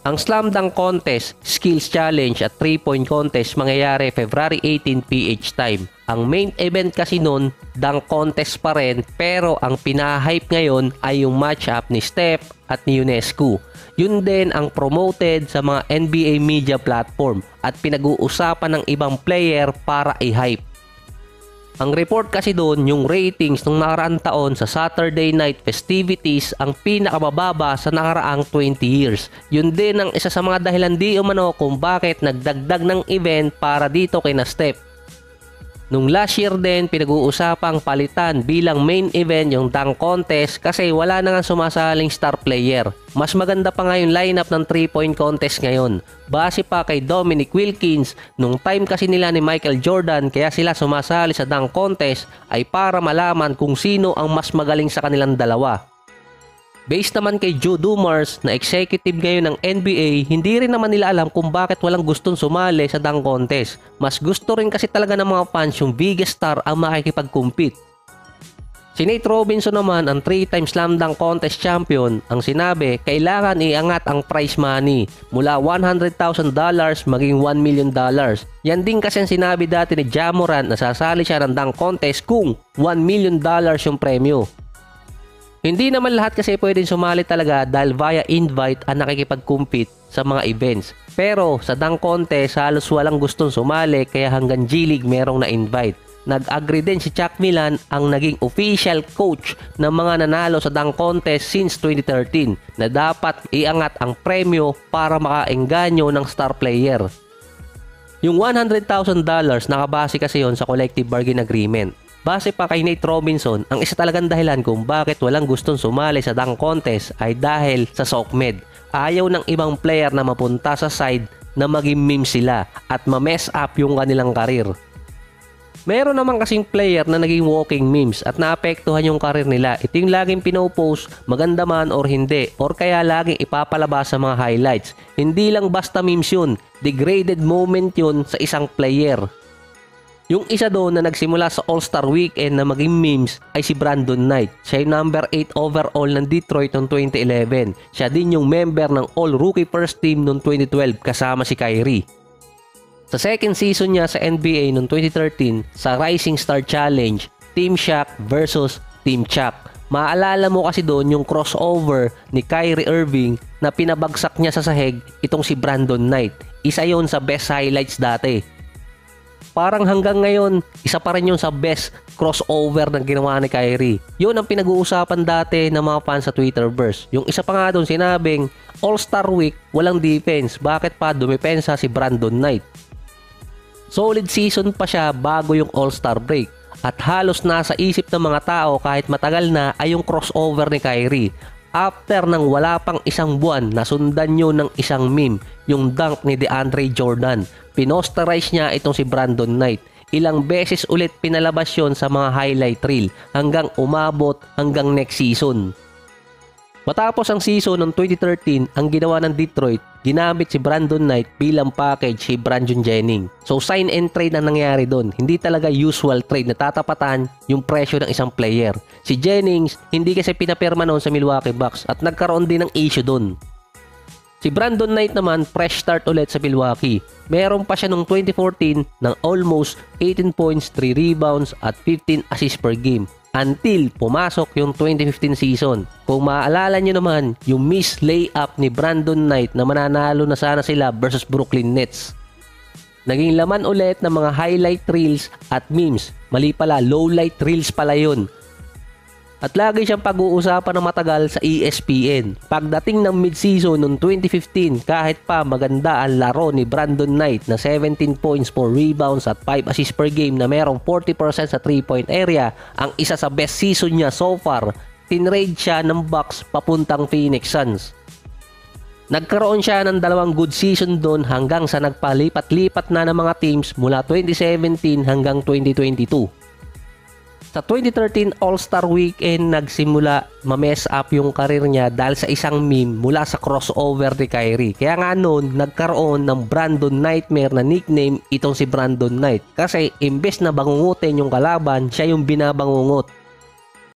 Ang Slam Dunk Contest, Skills Challenge at 3-point contest mangyayari February 18 PH time. Ang main event kasi nun, dunk contest pa rin, pero ang pinahype ngayon ay yung matchup ni Steph at ni Ionescu. Yun din ang promoted sa mga NBA media platform at pinag-uusapan ng ibang player para i-hype. Ang report kasi doon, yung ratings nung nakaraang taon sa Saturday night festivities ang pinakamababa sa nakaraang 20 years. Yun din ang isa sa mga dahilan di umano kung bakit nagdagdag ng event para dito kina Steph. Nung last year din, pinag-uusapang palitan bilang main event yung dunk contest kasi wala na nga sumasaling star player. Mas maganda pa nga yung lineup ng 3-point contest ngayon. Base pa kay Dominic Wilkins, nung time kasi nila ni Michael Jordan kaya sila sumasali sa dunk contest ay para malaman kung sino ang mas magaling sa kanilang dalawa. Based naman kay Joe Dumars na executive ngayon ng NBA, hindi rin naman nila alam kung bakit walang gustong sumali sa dunk contest. Mas gusto rin kasi talaga ng mga fans yung biggest star ang makikipag-compete. Si Nate Robinson naman, ang 3-time slam dunk contest champion, ang sinabi kailangan iangat ang prize money mula $100,000 maging $1 million. Yan din kasi ang sinabi dati ni Ja Morant na sasali siya ng dunk contest kung $1 million yung premyo. Hindi naman lahat kasi pwedeng sumali talaga dahil via invite ang nakikipag-compete sa mga events. Pero sa dunk contest halos walang gustong sumali kaya hanggang G-League merong na-invite. Nag-agree din si Chuck Milan ang naging official coach ng mga nanalo sa dunk contest since 2013 na dapat iangat ang premyo para makaengganyo ng star player. Yung $100,000 nakabase kasi yon sa collective bargain agreement. Base pa kay Nate Robinson, ang isa talagang dahilan kung bakit walang gustong sumali sa dunk contest ay dahil sa SOCMED. Ayaw ng ibang player na mapunta sa side na maging meme sila at ma-mess up yung kanilang karir. Meron naman kasing player na naging walking memes at naapektuhan yung karir nila. Ito yung laging pinopost, maganda man or hindi, or kaya laging ipapalabas sa mga highlights. Hindi lang basta memes yun, degraded moment yun sa isang player. Yung isa doon na nagsimula sa All-Star Weekend na maging memes ay si Brandon Knight. Siya yung number 8 overall ng Detroit noong 2011. Siya din yung member ng All-Rookie First Team noong 2012 kasama si Kyrie. Sa second season niya sa NBA noong 2013 sa Rising Star Challenge, Team Shaq versus Team Chuck. Maalala mo kasi doon yung crossover ni Kyrie Irving na pinabagsak niya sa sahig itong si Brandon Knight. Isa yon sa best highlights dati. Parang hanggang ngayon, isa pa rin yun sa best crossover na ginawa ni Kyrie. Yun ang pinag-uusapan dati ng mga fans sa Twitterverse. Yung isa pa nga doon sinabing, All-Star Week, walang defense. Bakit pa dumipensa si Brandon Knight? Solid season pa siya bago yung All-Star break. At halos nasa isip ng mga tao kahit matagal na ay yung crossover ni Kyrie. After nang wala pang isang buwan, nasundan nyo ng isang meme, yung dunk ni DeAndre Jordan. Pinosterize niya itong si Brandon Knight. Ilang beses ulit pinalabas yon sa mga highlight reel hanggang umabot hanggang next season. Matapos ang season ng 2013, ang ginawa ng Detroit, ginamit si Brandon Knight bilang package si Brandon Jennings. So sign and trade ang nangyari doon. Hindi talaga usual trade na tatapatan yung presyo ng isang player. Si Jennings, hindi kasi pinapirma noon sa Milwaukee Bucks at nagkaroon din ng issue doon. Si Brandon Knight naman, fresh start ulit sa Milwaukee. Meron pa siya noong 2014 ng almost 18 points, 3 rebounds at 15 assists per game. Until pumasok yung 2015 season. Kung maaalala nyo naman, yung miss layup ni Brandon Knight na mananalo na sana sila versus Brooklyn Nets. Naging laman ulit ng mga highlight reels at memes. Mali pala, lowlight reels pala yun. At lagi siyang pag-uusapan ng matagal sa ESPN. Pagdating ng mid-season noong 2015, kahit pa maganda ang laro ni Brandon Knight na 17 points, 4 rebounds at 5 assists per game na merong 40% sa 3-point area, ang isa sa best season niya so far, tinrade siya ng Bucks papuntang Phoenix Suns. Nagkaroon siya ng dalawang good season doon hanggang sa nagpalipat-lipat na ng mga teams mula 2017 hanggang 2022. Sa 2013 All-Star Weekend, nagsimula ma-mess up yung karir niya dahil sa isang meme mula sa crossover ni Kyrie. Kaya nga noon, nagkaroon ng Brandon Nightmare na nickname itong si Brandon Knight. Kasi imbes na bangungutin yung kalaban, siya yung binabangungot.